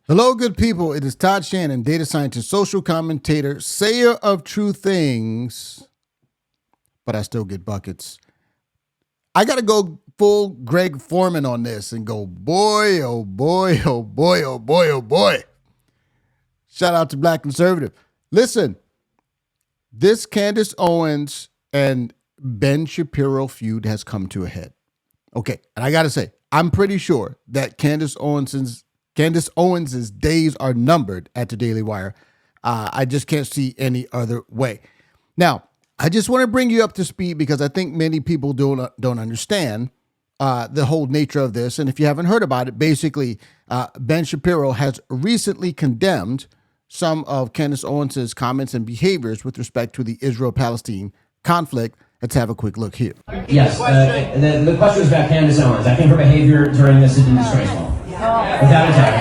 Hello, good people. It is Todd Shannon, data scientist, social commentator, sayer of true things, but I still get buckets. I got to go full Greg Foreman on this and go, boy, oh boy, oh boy, oh boy, oh boy. Shout out to Black Conservative. Listen, this Candace Owens and Ben Shapiro feud has come to a head. Okay, and I got to say, I'm pretty sure that Candace Owens's days are numbered at the Daily Wire. I just can't see any other way. Now, I just want to bring you up to speed because I think many people don't understand the whole nature of this. And if you haven't heard about it, basically, Ben Shapiro has recently condemned some of Candace Owens' comments and behaviors with respect to the Israel-Palestine conflict. Let's have a quick look here. Yes, the question was about Candace Owens. I think her behavior during this has been disgraceful. Without a doubt. I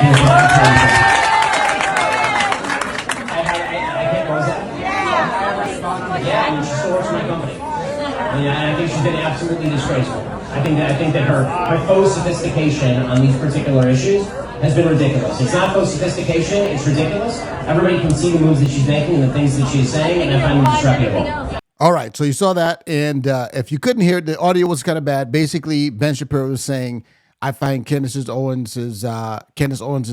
can't close that. Yeah, I mean, she still works for my company. And I think she's been absolutely disgraceful. I think that her faux sophistication on these particular issues has been ridiculous. It's not faux sophistication, it's ridiculous. Everybody can see the moves that she's making and the things that she's saying, and I find them disreputable. All right, so you saw that, and if you couldn't hear it, the audio was kind of bad. Basically, Ben Shapiro was saying, I find Candace Owens'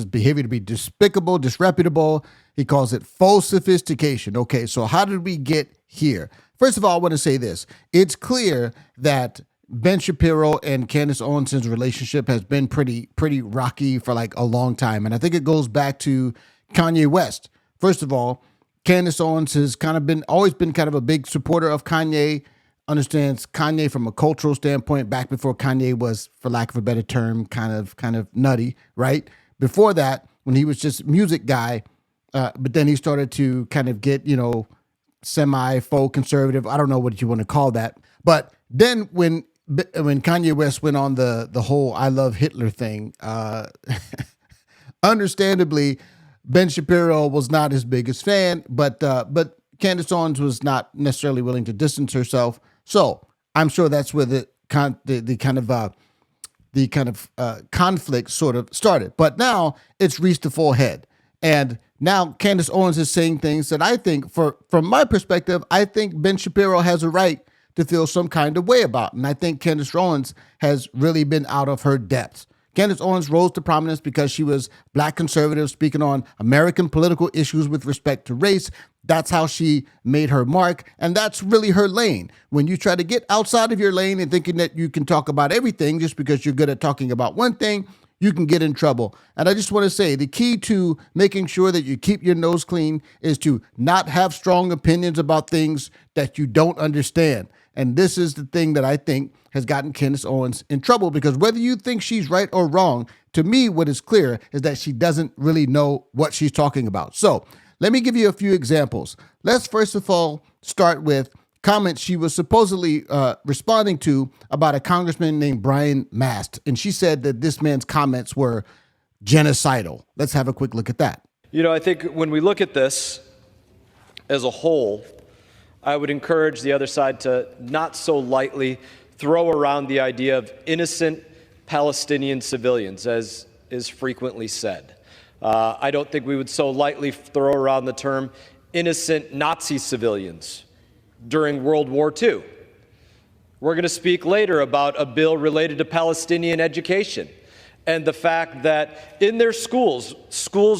behavior to be despicable, disreputable. He calls it faux sophistication. Okay, so how did we get here? First of all, I want to say this. It's clear that Ben Shapiro and Candace Owens' relationship has been pretty rocky for like a long time, and I think it goes back to Kanye West. First of all, Candace Owens has always been kind of a big supporter of Kanye, understands Kanye from a cultural standpoint back before Kanye was, for lack of a better term, kind of nutty, right? Before that, when he was just music guy, but then he started to kind of get, semi-faux conservative. I don't know what you want to call that. But then when Kanye West went on the whole I love Hitler thing, understandably, Ben Shapiro was not his biggest fan, but Candace Owens was not necessarily willing to distance herself. So I'm sure that's where the kind of conflict sort of started. But now it's reached a full head, and now Candace Owens is saying things that I think, from my perspective, I think Ben Shapiro has a right to feel some kind of way about, and I think Candace Owens has really been out of her depth. Candace Owens rose to prominence because she was Black conservative speaking on American political issues with respect to race. That's how she made her mark, and that's really her lane. When you try to get outside of your lane and thinking that you can talk about everything just because you're good at talking about one thing, you can get in trouble. And I just want to say the key to making sure that you keep your nose clean is to not have strong opinions about things that you don't understand. And this is the thing that I think has gotten Candace Owens in trouble, because whether you think she's right or wrong, to me, what is clear is that she doesn't really know what she's talking about. So let me give you a few examples. Let's first of all start with comments she was supposedly responding to about a congressman named Brian Mast. And she said that this man's comments were genocidal. Let's have a quick look at that. I think when we look at this as a whole, I would encourage the other side to not so lightly throw around the idea of innocent Palestinian civilians, as is frequently said. I don't think we would so lightly throw around the term innocent Nazi civilians during World War II. We're going to speak later about a bill related to Palestinian education and the fact that in their schools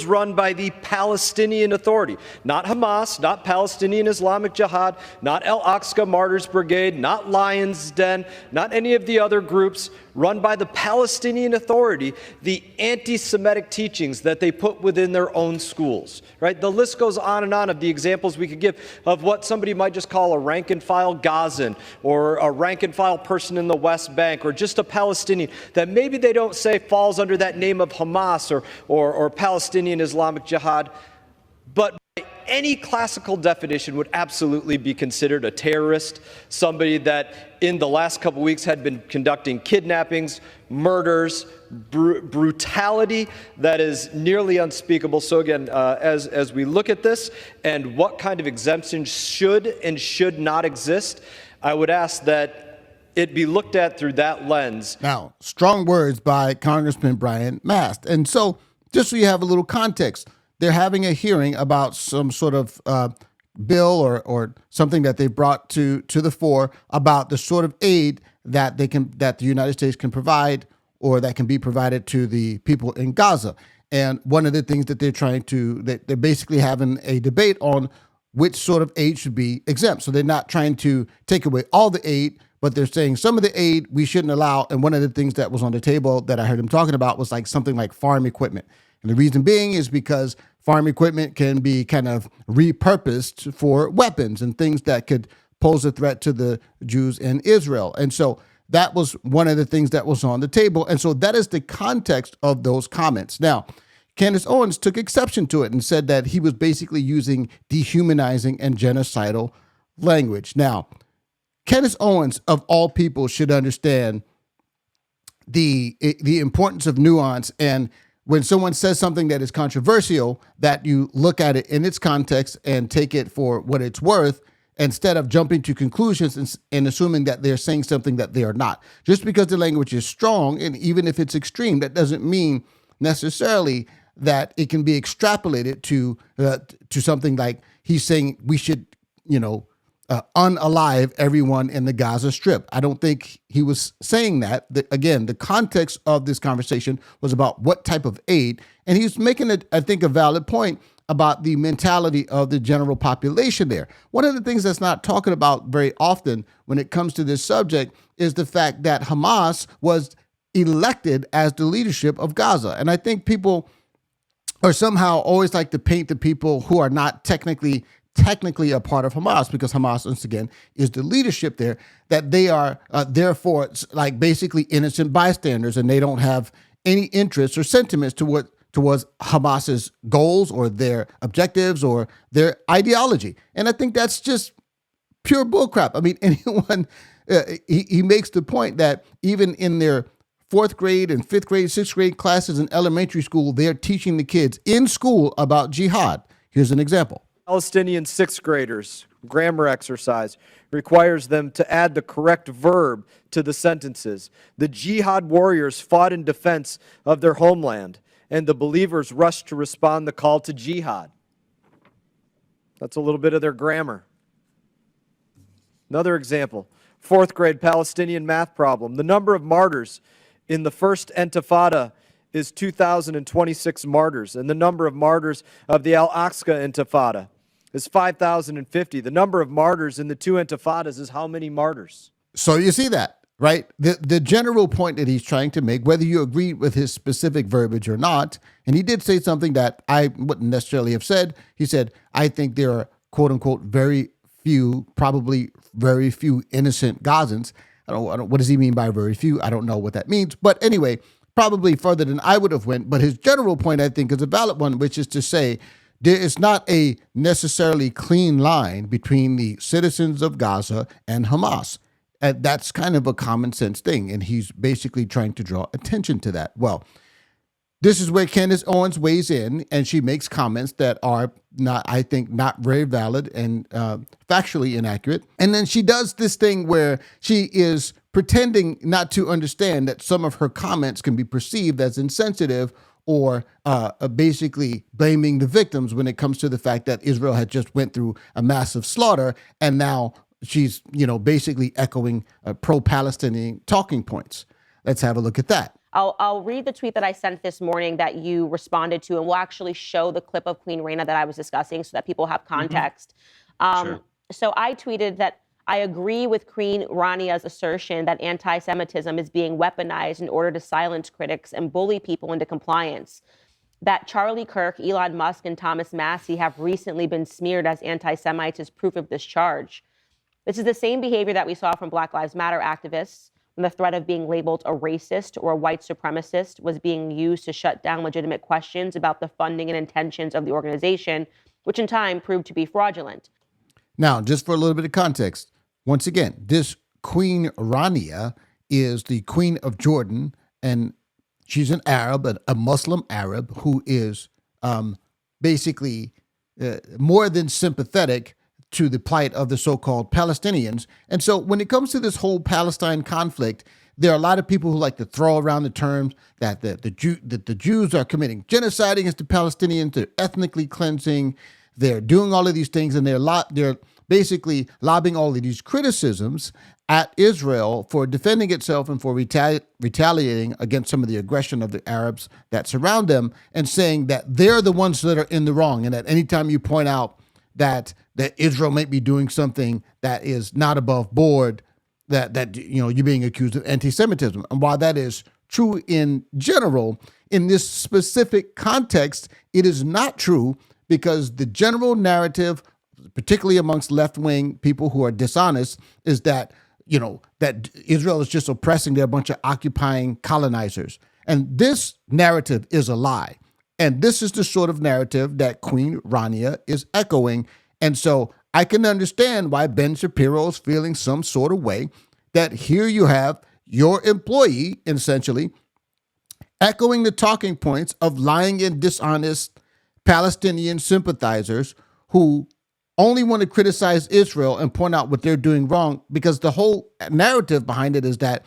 run by the Palestinian Authority, not Hamas, not Palestinian Islamic Jihad, not Al-Aqsa Martyrs Brigade, not Lion's Den, not any of the other groups, run by the Palestinian Authority, the anti-Semitic teachings that they put within their own schools, right? The list goes on and on of the examples we could give of what somebody might just call a rank-and-file Gazan or a rank-and-file person in the West Bank or just a Palestinian that maybe they don't say falls under that name of Hamas or Palestinian Islamic Jihad, but by any classical definition would absolutely be considered a terrorist, somebody that in the last couple weeks had been conducting kidnappings, murders, brutality that is nearly unspeakable. So again, as we look at this and what kind of exemptions should and should not exist, I would ask that it be looked at through that lens. Now, strong words by Congressman Brian Mast. And so just so you have a little context, they're having a hearing about some sort of bill or something that they brought to the fore about the sort of aid that the United States can provide or that can be provided to the people in Gaza. And one of the things that they're basically having a debate on which sort of aid should be exempt. So they're not trying to take away all the aid, but they're saying some of the aid we shouldn't allow. And one of the things that was on the table that I heard him talking about was like something like farm equipment. And the reason being is because farm equipment can be kind of repurposed for weapons and things that could pose a threat to the Jews in Israel. And so that was one of the things that was on the table. And so that is the context of those comments. Now, Candace Owens took exception to it and said that he was basically using dehumanizing and genocidal language. Now, Candace Owens, of all people, should understand the importance of nuance, and when someone says something that is controversial, that you look at it in its context and take it for what it's worth, instead of jumping to conclusions and assuming that they're saying something that they are not. Just because the language is strong, and even if it's extreme, that doesn't mean necessarily that it can be extrapolated to something like he's saying we should, unalive everyone in the Gaza Strip. I don't think he was saying that. Again, the context of this conversation was about what type of aid, and he's making, I think, a valid point about the mentality of the general population there. One of the things that's not talking about very often when it comes to this subject is the fact that Hamas was elected as the leadership of Gaza. And I think people are somehow always like to paint the people who are not technically a part of Hamas, because Hamas, once again, is the leadership there, that they are therefore like basically innocent bystanders, and they don't have any interest or sentiments towards Hamas's goals or their objectives or their ideology. And I think that's just pure bullcrap. I mean, anyone, he makes the point that even in their fourth grade and fifth grade, sixth grade classes in elementary school, they're teaching the kids in school about jihad. Here's an example. Palestinian sixth graders, grammar exercise, requires them to add the correct verb to the sentences. The jihad warriors fought in defense of their homeland, and the believers rushed to respond the call to jihad. That's a little bit of their grammar. Another example, fourth grade Palestinian math problem. The number of martyrs in the first Intifada is 2,026 martyrs, and the number of martyrs of the Al-Aqsa Intifada is 5,050. The number of martyrs in the two Intifadas is how many martyrs? So you see that, right? The general point that he's trying to make, whether you agree with his specific verbiage or not, and he did say something that I wouldn't necessarily have said. He said, I think there are, quote unquote, probably very few innocent Gazans. I don't, what does he mean by very few? I don't know what that means. But anyway, probably further than I would have went. But his general point, I think, is a valid one, which is to say there is not a necessarily clean line between the citizens of Gaza and Hamas. And that's kind of a common sense thing. And he's basically trying to draw attention to that. Well, this is where Candace Owens weighs in, and she makes comments that are not very valid and factually inaccurate. And then she does this thing where she is pretending not to understand that some of her comments can be perceived as insensitive or basically blaming the victims when it comes to the fact that Israel had just went through a massive slaughter, and now she's, basically echoing pro-Palestinian talking points. Let's have a look at that. I'll read the tweet that I sent this morning that you responded to, and we'll actually show the clip of Queen Rania that I was discussing so that people have context. Sure. So I tweeted that I agree with Queen Rania's assertion that anti-Semitism is being weaponized in order to silence critics and bully people into compliance. That Charlie Kirk, Elon Musk, and Thomas Massie have recently been smeared as anti-Semites is proof of this charge. This is the same behavior that we saw from Black Lives Matter activists when the threat of being labeled a racist or a white supremacist was being used to shut down legitimate questions about the funding and intentions of the organization, which in time proved to be fraudulent. Now, just for a little bit of context, once again, this Queen Rania is the Queen of Jordan, and she's an Arab, a Muslim Arab who is basically more than sympathetic to the plight of the so-called Palestinians. And so when it comes to this whole Palestine conflict, there are a lot of people who like to throw around the terms that the Jews are committing genocide against the Palestinians, they're ethnically cleansing, they're doing all of these things, and they're basically lobbing all of these criticisms at Israel for defending itself and for retaliating against some of the aggression of the Arabs that surround them, and saying that they're the ones that are in the wrong, and that anytime you point out that Israel might be doing something that is not above board, that you're being accused of anti-Semitism. And while that is true in general, in this specific context, it is not true, because the general narrative, particularly amongst left-wing people who are dishonest, is that that Israel is just oppressing. They're a bunch of occupying colonizers. And this narrative is a lie. And this is the sort of narrative that Queen Rania is echoing. And so I can understand why Ben Shapiro is feeling some sort of way that here you have your employee essentially echoing the talking points of lying and dishonest Palestinian sympathizers who only want to criticize Israel and point out what they're doing wrong, because the whole narrative behind it is that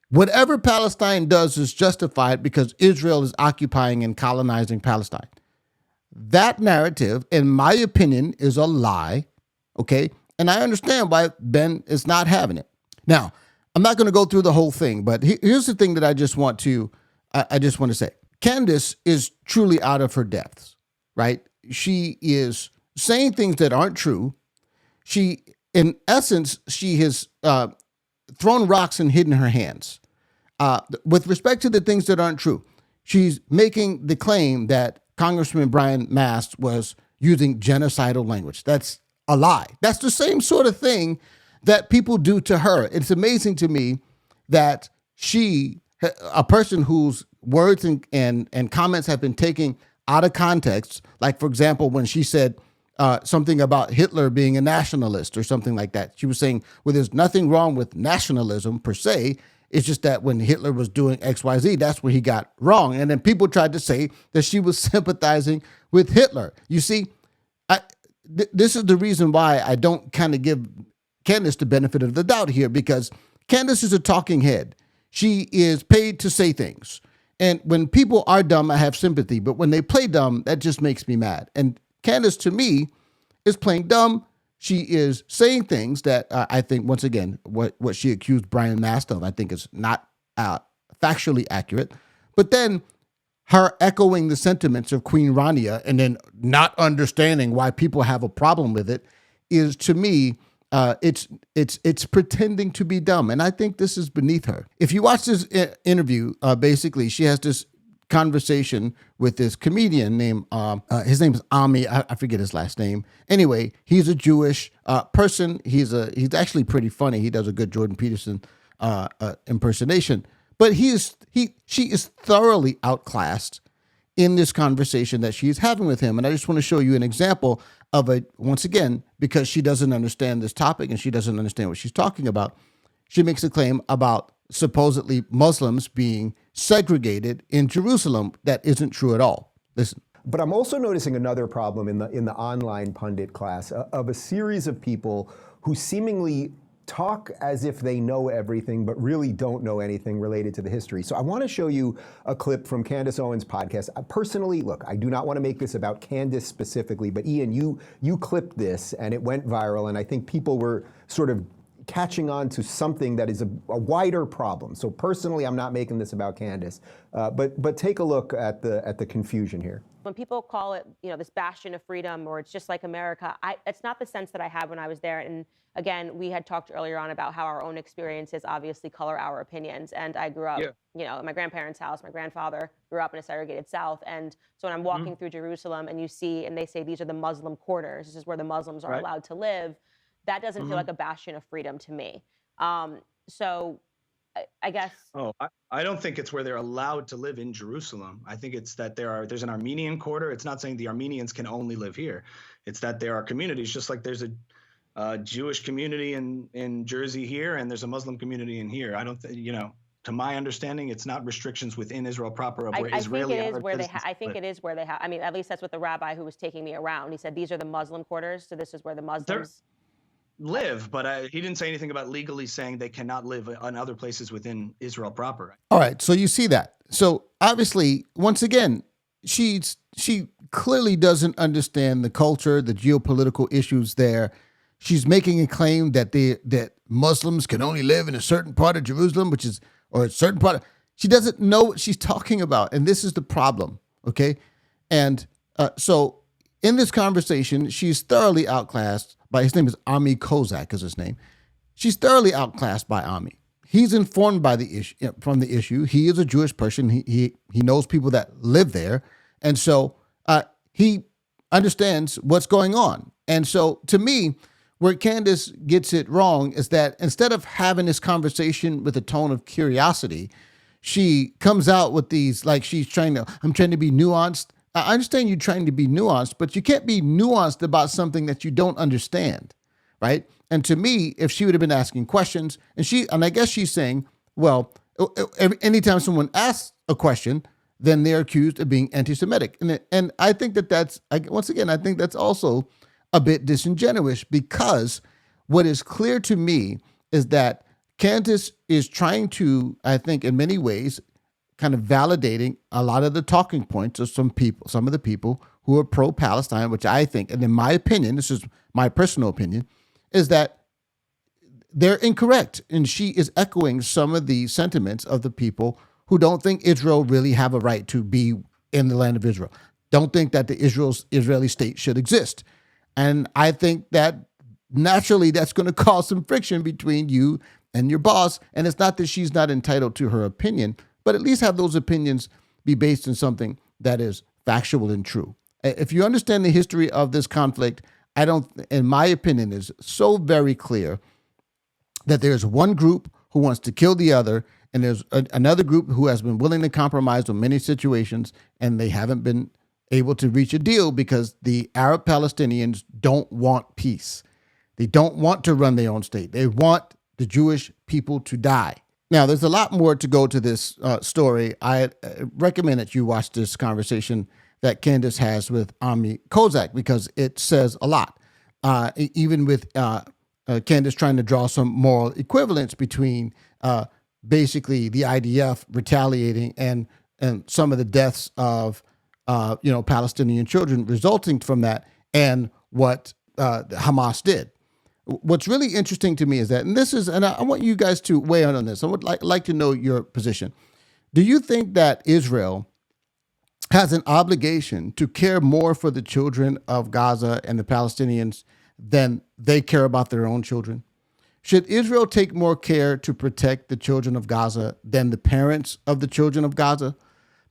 whatever Palestine does is justified because Israel is occupying and colonizing Palestine. That narrative, in my opinion, is a lie, okay? And I understand why Ben is not having it. Now, I'm not going to go through the whole thing, but here's the thing that I just want to say. Candace is truly out of her depths, right? She is saying things that aren't true. She, in essence, she has thrown rocks and hidden her hands. With respect to the things that aren't true, she's making the claim that Congressman Brian Mast was using genocidal language. That's a lie. That's the same sort of thing that people do to her. It's amazing to me that she, a person whose words and comments have been taken out of context, like, for example, when she said something about Hitler being a nationalist or something like that. She was saying, well, there's nothing wrong with nationalism per se. It's just that when Hitler was doing XYZ, that's where he got wrong. And then people tried to say that she was sympathizing with Hitler. You see, this is the reason why I don't kind of give Candace the benefit of the doubt here, because Candace is a talking head. She is paid to say things. And when people are dumb, I have sympathy. But when they play dumb, that just makes me mad. And Candace, to me, is playing dumb. She is saying things that I think, once again, what she accused Brian Mast of, I think is not factually accurate. But then her echoing the sentiments of Queen Rania and then not understanding why people have a problem with it is, to me, it's pretending to be dumb. And I think this is beneath her. If you watch this interview, basically, she has this conversation with this comedian named, his name is Ami. I forget his last name. Anyway, he's a Jewish person. He's actually pretty funny. He does a good Jordan Peterson impersonation. But she is thoroughly outclassed in this conversation that she's having with him. And I just want to show you an example of it, once again, because she doesn't understand this topic and she doesn't understand what she's talking about. She makes a claim about supposedly Muslims being segregated in Jerusalem that isn't true at all. Listen. But I'm also noticing another problem in the online pundit class of a series of people who seemingly talk as if they know everything, but really don't know anything related to the history. So I want to show you a clip from Candace Owens' podcast. Personally, look, I do not want to make this about Candace specifically, but Ian, you clipped this and it went viral, and I think people were sort of catching on to something that is a wider problem. So personally, I'm not making this about Candace, but take a look at the confusion here. When people call it, this bastion of freedom, or it's just like America, it's not the sense that I had when I was there. And again, we had talked earlier on about how our own experiences obviously color our opinions. And I grew up, at my grandparents' house. My grandfather grew up in a segregated South. And so when I'm walking through Jerusalem and you see, and they say these are the Muslim quarters, this is where the Muslims are allowed to live, that doesn't feel like a bastion of freedom to me. So I guess. Oh, I don't think it's where they're allowed to live in Jerusalem. I think it's that there's an Armenian quarter. It's not saying the Armenians can only live here. It's that there are communities, just like there's a Jewish community in Jersey here, and there's a Muslim community in here. I don't to my understanding, it's not restrictions within Israel proper of where Israeli. I think it is where they have. I mean, at least that's what the rabbi who was taking me around. He said these are the Muslim quarters, so this is where the Muslims. live, but he didn't say anything about legally saying they cannot live on other places within Israel proper. All right, so you see that. So obviously, once again, she clearly doesn't understand the culture, the geopolitical issues there. She's making a claim that that Muslims can only live in a certain part of Jerusalem, or a certain part. She doesn't know what she's talking about, and this is the problem. Okay, and so in this conversation, she's thoroughly outclassed by, his name is Ami Kozak is his name. She's thoroughly outclassed by Ami. He's informed by the issue from the issue. He is a Jewish person. He knows people that live there, and so he understands what's going on. And so, to me, where Candace gets it wrong is that instead of having this conversation with a tone of curiosity, she comes out with these, like, I'm trying to be nuanced. I understand you're trying to be nuanced, but you can't be nuanced about something that you don't understand, right? And to me, if she would have been asking questions, and I guess she's saying, well, anytime someone asks a question, then they're accused of being anti-Semitic. And I think I think that's also a bit disingenuous, because what is clear to me is that Candace is trying to, I think in many ways, kind of validating a lot of the talking points of some of the people who are pro-Palestine, which I think, and in my opinion, this is my personal opinion, is that they're incorrect. And she is echoing some of the sentiments of the people who don't think Israel really have a right to be in the land of Israel, don't think that the Israeli state should exist. And I think that naturally that's going to cause some friction between you and your boss. And it's not that she's not entitled to her opinion, but at least have those opinions be based on something that is factual and true. If you understand the history of this conflict, in my opinion, is so very clear that there's one group who wants to kill the other, and there's another group who has been willing to compromise on many situations, and they haven't been able to reach a deal because the Arab Palestinians don't want peace. They don't want to run their own state. They want the Jewish people to die. Now, there's a lot more to go to this story. I recommend that you watch this conversation that Candace has with Ami Kozak, because it says a lot. Even with Candace trying to draw some moral equivalence between basically the IDF retaliating and some of the deaths of Palestinian children resulting from that, and what Hamas did. What's really interesting to me is that, and I want you guys to weigh in on this. I would like to know your position. Do you think that Israel has an obligation to care more for the children of Gaza and the Palestinians than they care about their own children? Should Israel take more care to protect the children of Gaza than the parents of the children of Gaza?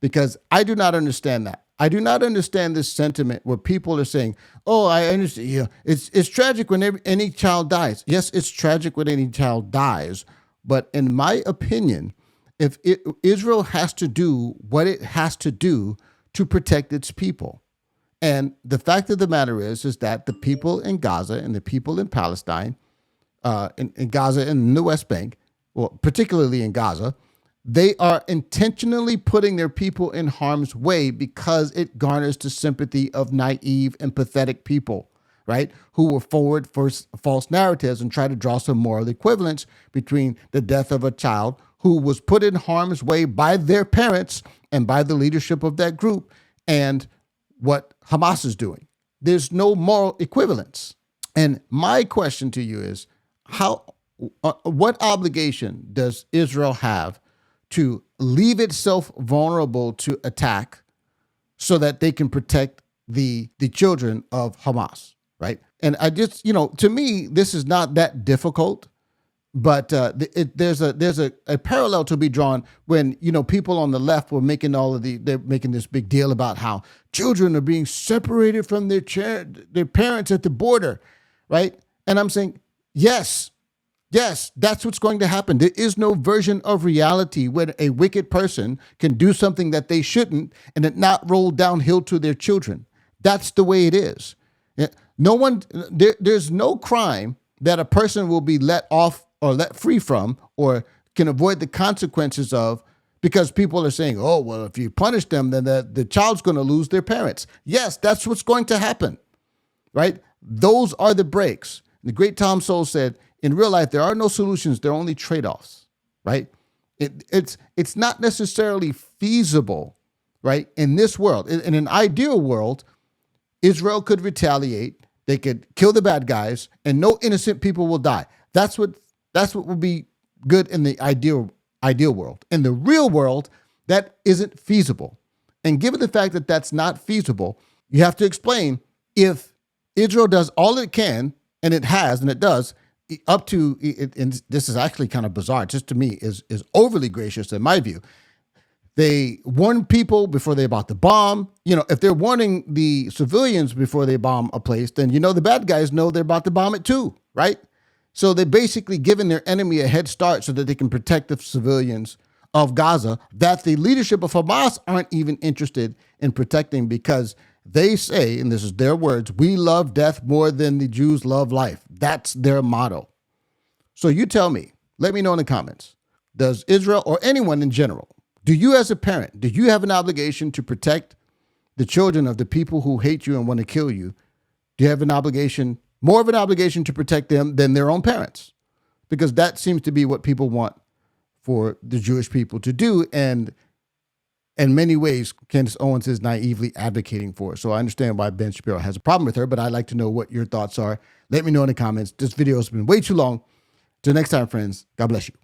Because I do not understand that. I do not understand this sentiment where people are saying, "Oh, I understand. Yeah, it's tragic when any child dies." Yes, it's tragic when any child dies, but in my opinion, if Israel has to do what it has to do to protect its people, and the fact of the matter is that the people in Gaza and the people in Palestine, in Gaza and in the West Bank, well, particularly in Gaza, they are intentionally putting their people in harm's way because it garners the sympathy of naive and pathetic people, right? Who will forward false narratives and try to draw some moral equivalence between the death of a child who was put in harm's way by their parents and by the leadership of that group and what Hamas is doing. There's no moral equivalence. And my question to you is, what obligation does Israel have to leave itself vulnerable to attack so that they can protect the children of Hamas, right? And I just, to me, this is not that difficult, but there's a parallel to be drawn when, people on the left were making they're making this big deal about how children are being separated from their parents at the border, right? And I'm saying, yes, that's what's going to happen. There is no version of reality where a wicked person can do something that they shouldn't and it not roll downhill to their children. That's the way it is. There's no crime that a person will be let off or let free from or can avoid the consequences of because people are saying, oh, well, if you punish them, then the child's going to lose their parents. Yes, that's what's going to happen, right? Those are the breaks. The great Tom Sowell said, in real life, there are no solutions. There are only trade-offs, right? It's not necessarily feasible, right? In this world, in an ideal world, Israel could retaliate. They could kill the bad guys, and no innocent people will die. That's what would be good in the ideal world. In the real world, that isn't feasible. And given the fact that that's not feasible, you have to explain if Israel does all it can, and it has, and it does, up to, and this is actually kind of bizarre, just to me, is overly gracious in my view. They warn people before they're about to bomb. You know, if they're warning the civilians before they bomb a place, then you know the bad guys know they're about to bomb it too, right? So they're basically giving their enemy a head start so that they can protect the civilians of Gaza that the leadership of Hamas aren't even interested in protecting, because they say, and this is their words, we love death more than the Jews love life. That's their motto. So you tell me, let me know in the comments, does Israel or anyone in general, do you as a parent, do you have an obligation to protect the children of the people who hate you and want to kill you? Do you have an obligation, more of an obligation to protect them than their own parents? Because that seems to be what people want for the Jewish people to do. And in many ways, Candace Owens is naively advocating for it. So I understand why Ben Shapiro has a problem with her, but I'd like to know what your thoughts are. Let me know in the comments. This video has been way too long. Till next time, friends, God bless you.